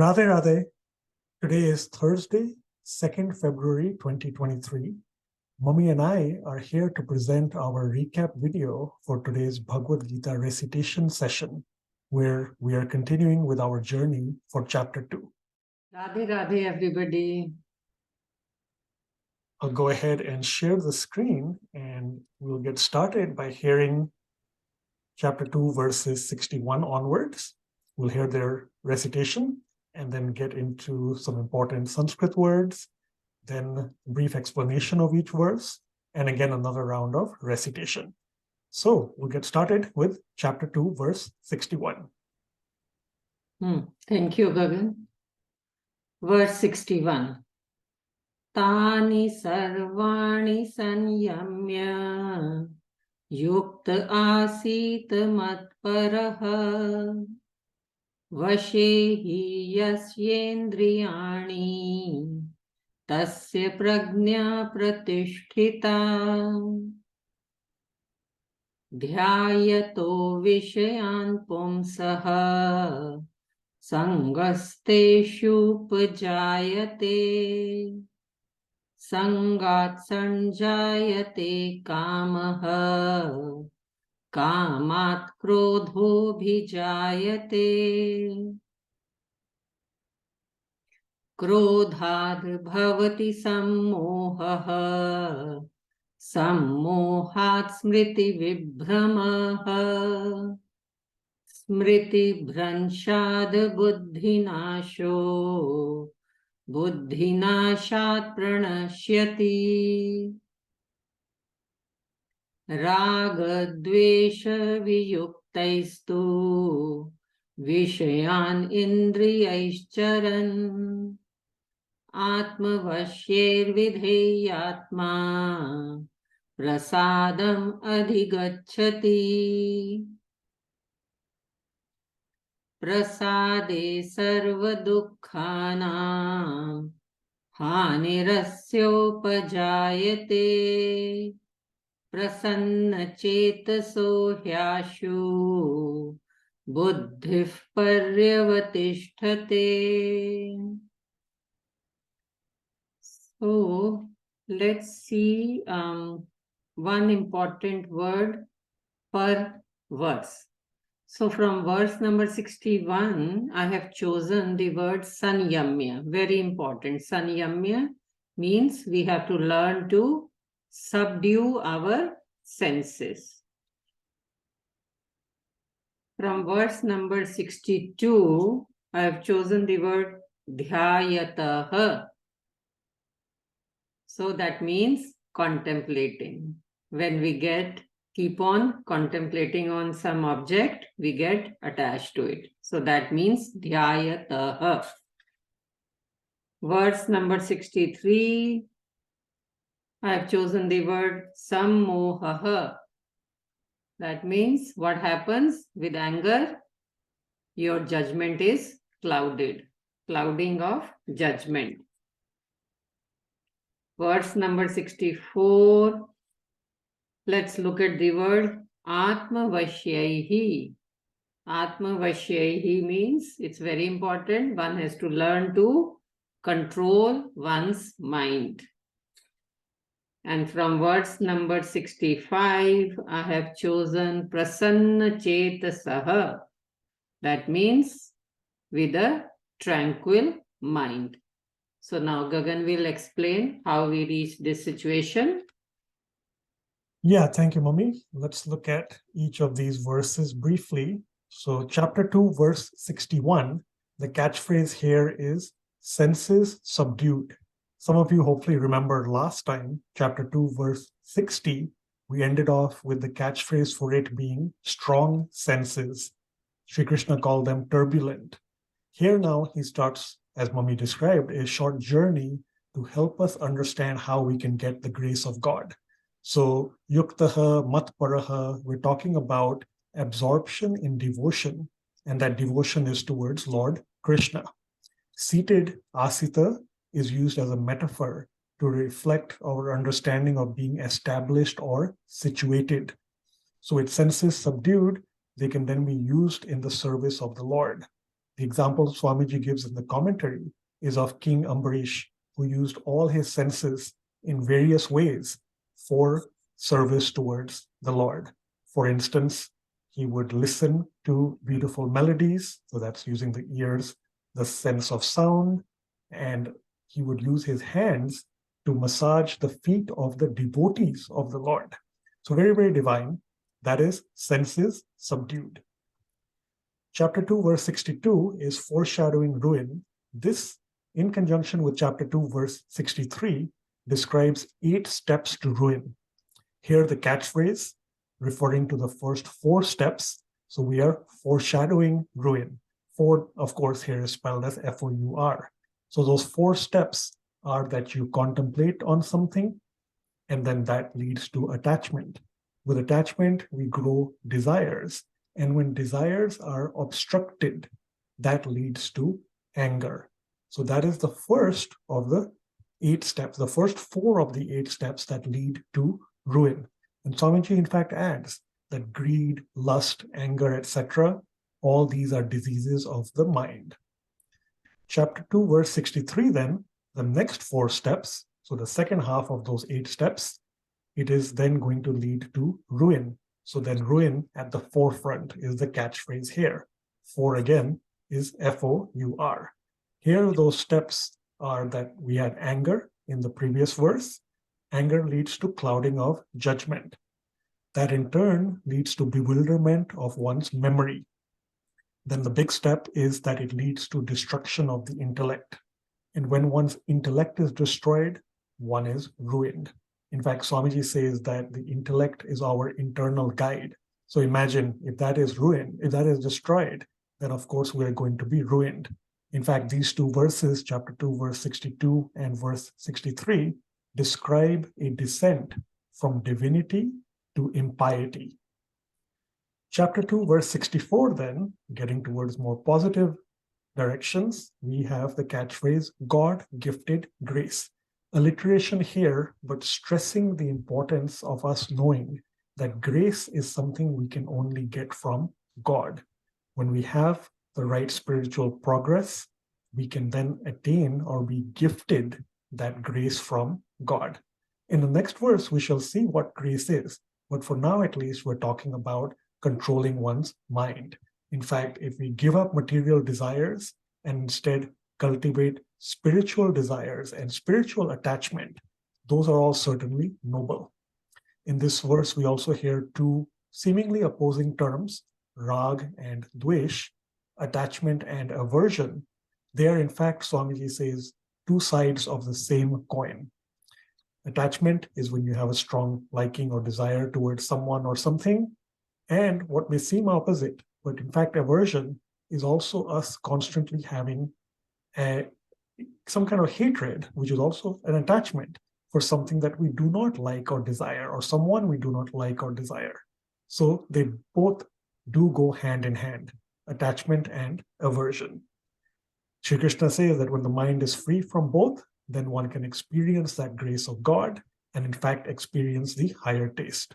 Radhe Radhe. Today is Thursday, 2nd February 2023. Mummy and I are here to present our recap video for today's Bhagavad Gita Recitation session, where we are continuing with our journey for chapter 2. Radhe Radhe, everybody. I'll go ahead and share the screen and we'll get started by hearing chapter 2, verses 61 onwards. We'll hear their recitation and then get into some important Sanskrit words, then a brief explanation of each verse, and again another round of recitation. So we'll get started with chapter 2, verse 61. Thank you, Gagan. Verse 61. Tani sarvani sanyamya yukta asit matparaha vashehi yasyendriyani tasya prajna pratisthita dhyayato vishayan pumsaha Sangasteshu pajayate Sangat sanjayate kamaha Kamat krodho bhijayate Krodhad bhavati sammohaha Sammohat smriti vibhramaha Smriti Bhranshad Buddhinasho Buddhinashat Pranashyati Ragadvesha Viyuktaistu Vishayan Indriyaischaran Atmavashyir Vidheyatma Prasadam Adhigacchati Prasade sarva dukkhanam hanirasyopajayate prasanna chetaso hyashu buddhif paryavatishthate. So let's see one important word per verse. So from verse number 61, I have chosen the word sanyamya, very important. Sanyamya means we have to learn to subdue our senses. From verse number 62, I have chosen the word dhyayataha. So that means contemplating. When we keep on contemplating on some object, we get attached to it. So that means dhyayataha. Verse number 63, I have chosen the word sammohaha. That means what happens with anger? Your judgment is clouded. Clouding of judgment. Verse number 64, let's look at the word Atmavashyaihi. Atmavashyaihi means, it's very important, one has to learn to control one's mind. And from verse number 65, I have chosen Prasanna Chetasaha. That means with a tranquil mind. So now Gagan will explain how we reach this situation. Yeah, thank you, Mummy. Let's look at each of these verses briefly. So chapter 2, verse 61, the catchphrase here is senses subdued. Some of you hopefully remember last time, chapter 2, verse 60, we ended off with the catchphrase for it being strong senses. Sri Krishna called them turbulent. Here now he starts, as Mummy described, a short journey to help us understand how we can get the grace of God. So yuktaha matparaha, we're talking about absorption in devotion, and that devotion is towards Lord Krishna. Seated asita is used as a metaphor to reflect our understanding of being established or situated. So with senses subdued, they can then be used in the service of the Lord. The example Swamiji gives in the commentary is of King Ambarish, who used all his senses in various ways for service towards the Lord. For instance, he would listen to beautiful melodies, so that's using the ears, the sense of sound, and he would use his hands to massage the feet of the devotees of the Lord. So very, very divine. That is senses subdued. Chapter 2, verse 62 is foreshadowing ruin. This, in conjunction with chapter 2, verse 63, describes 8 steps to ruin. Here, the catchphrase referring to the first 4 steps. So we are foreshadowing ruin. 4, of course, here is spelled as F-O-U-R. So those 4 steps are that you contemplate on something, and then that leads to attachment. With attachment, we grow desires. And when desires are obstructed, that leads to anger. So that is the first of the 8 steps, the first 4 of the 8 steps that lead to ruin. And Swamiji, in fact, adds that greed, lust, anger, etc., all these are diseases of the mind. Chapter 2, verse 63, then, the next 4 steps, so the second half of those 8 steps, it is then going to lead to ruin. So then ruin at the forefront is the catchphrase here. 4 again is F-O-U-R. Here those steps are that we had anger in the previous verse. Anger leads to clouding of judgment. That in turn leads to bewilderment of one's memory. Then the big step is that it leads to destruction of the intellect. And when one's intellect is destroyed, one is ruined. In fact, Swamiji says that the intellect is our internal guide. So imagine if that is ruined, if that is destroyed, then of course we're going to be ruined. In fact, these 2 verses, chapter 2, verse 62 and verse 63, describe a descent from divinity to impiety. Chapter 2, verse 64, then, getting towards more positive directions, we have the catchphrase, God-gifted grace. Alliteration here, but stressing the importance of us knowing that grace is something we can only get from God. When we have the right spiritual progress, we can then attain or be gifted that grace from God. In the next verse, we shall see what grace is. But for now, at least, we're talking about controlling one's mind. In fact, if we give up material desires and instead cultivate spiritual desires and spiritual attachment, those are all certainly noble. In this verse, we also hear 2 seemingly opposing terms, rag and dvesh, attachment and aversion. They are, in fact, Swamiji says, 2 sides of the same coin. Attachment is when you have a strong liking or desire towards someone or something, and what may seem opposite, but in fact, aversion is also us constantly having some kind of hatred, which is also an attachment for something that we do not like or desire, or someone we do not like or desire. So they both do go hand in hand, attachment and aversion. Shri Krishna says that when the mind is free from both, then one can experience that grace of God and in fact experience the higher taste.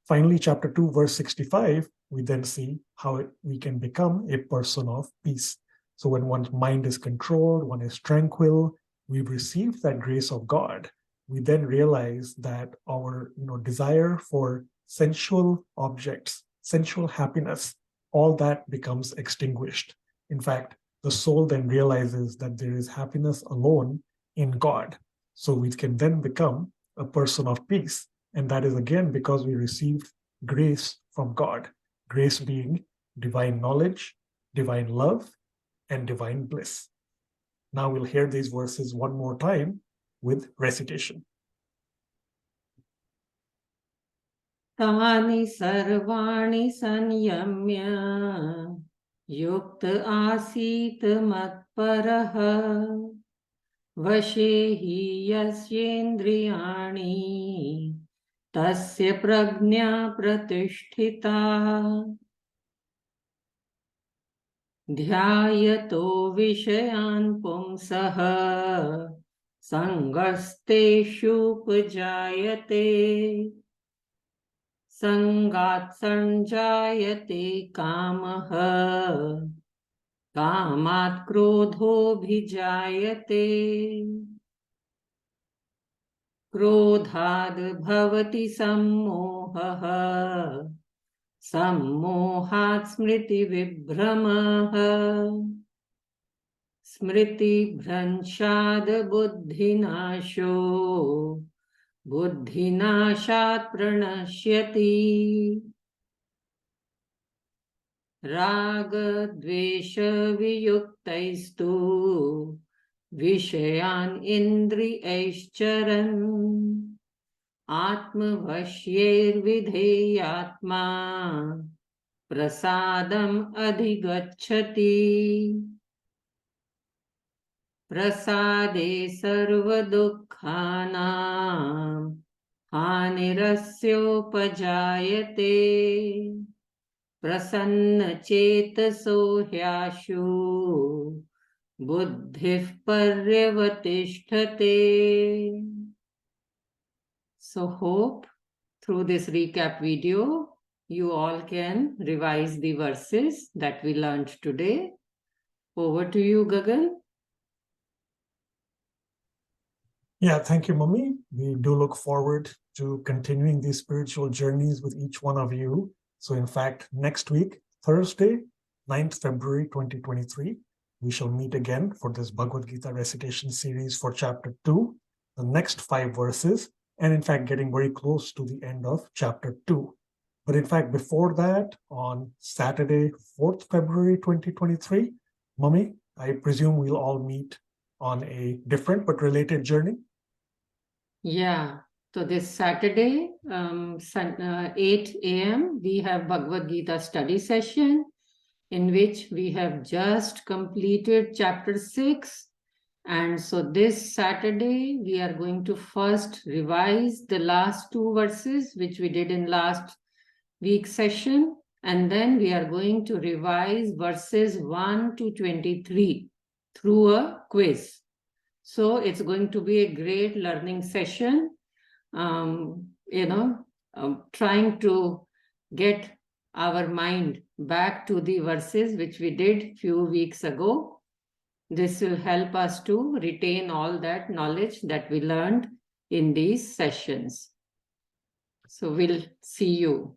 Finally, chapter 2, verse 65, we then see how we can become a person of peace. So when one's mind is controlled, one is tranquil, we've received that grace of God, we then realize that our desire for sensual objects, sensual happiness, all that becomes extinguished. In fact, the soul then realizes that there is happiness alone in God. So we can then become a person of peace. And that is again because we received grace from God, grace being divine knowledge, divine love, and divine bliss. Now we'll hear these verses one more time with recitation. Tani sarvani sanyamya yukta asit matparaha vashe yasyendriyani tasya prajna pratisthita ध्यायतो विषयान् पुंसः सङ्गस्तेषुपजायते सङ्गात् सञ्जायते कामः कामात् क्रोधोऽभिजायते क्रोधाद् भवति सम्मोहः सम्मोहात् स्मृतिविभ्रमः स्मृतिभ्रंशाद् बुद्धिनाशो बुद्धिनाशात् प्रणश्यति रागद्वेषवियुक्तैस्तु विषयान् इन्द्रियैश्चरन् आत्मवश्यैर्विधेयात्मा प्रसादम् अधिगच्छति प्रसादे सर्वदुःखानां हानिरस्योपजायते प्रसन्नचेतसो ह्याशु बुद्धिः पर्यवतिष्ठते. So hope through this recap video, you all can revise the verses that we learned today. Over to you, Gagan. Yeah, thank you, Mummy. We do look forward to continuing these spiritual journeys with each one of you. So in fact, next week, Thursday, 9th February 2023, we shall meet again for this Bhagavad Gita recitation series for chapter 2, the next 5 verses, and in fact, getting very close to the end of chapter 2. But in fact, before that, on Saturday, 4th February 2023, Mummy, I presume we'll all meet on a different but related journey. Yeah. So this Saturday, 8 a.m., we have Bhagavad Gita study session in which we have just completed chapter 6. And so this Saturday, we are going to first revise the last 2 verses, which we did in last week's session. And then we are going to revise verses 1 to 23 through a quiz. So it's going to be a great learning session, trying to get our mind back to the verses which we did few weeks ago. This will help us to retain all that knowledge that we learned in these sessions. So we'll see you.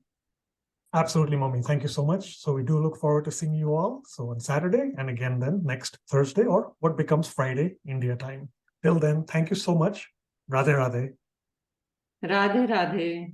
Absolutely, Mommy. Thank you so much. So we do look forward to seeing you all. So on Saturday, and again then next Thursday, or what becomes Friday, India time. Till then, thank you so much. Radhe Radhe. Radhe Radhe.